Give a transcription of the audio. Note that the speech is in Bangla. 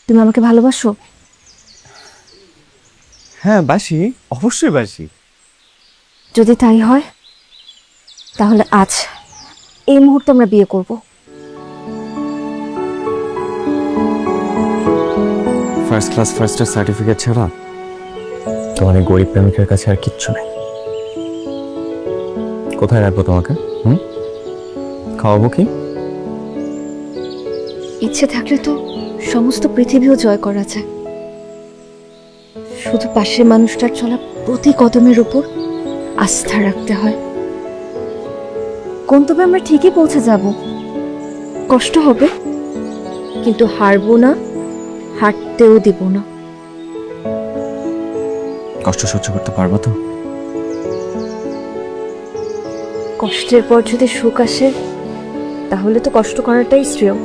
তুমি আমাকে ভালোবাসো? হ্যাঁ বাসি, অবশ্যই বাসি। যদি তাই হয় তাহলে আজ এই মুহূর্তে আমরা বিয়ে করব। ফার্স্ট ক্লাস ফার্স্টের সার্টিফিকেট ছাড়া তোমার এই গরিব প্রেমিকের কাছে আর কিচ্ছু নেই। কোথায় রাখবো তোমাকে? খাওয়াবো কি? ইচ্ছে থাকলে তো সমস্ত পৃথিবীও জয় করা যায়, শুধু পাশের মানুষটার চলা প্রতি কদমের উপর আস্থা রাখতে হয়। গন্তব্যে আমরা ঠিকই পৌঁছে যাব, কষ্ট হবে কিন্তু হারবো না, হাঁটতেও দিব না। কষ্ট সহ্য করতে পারবো তো? কষ্টের পর যদি সুখ আসে তাহলে তো কষ্ট করাটাই শ্রেয়।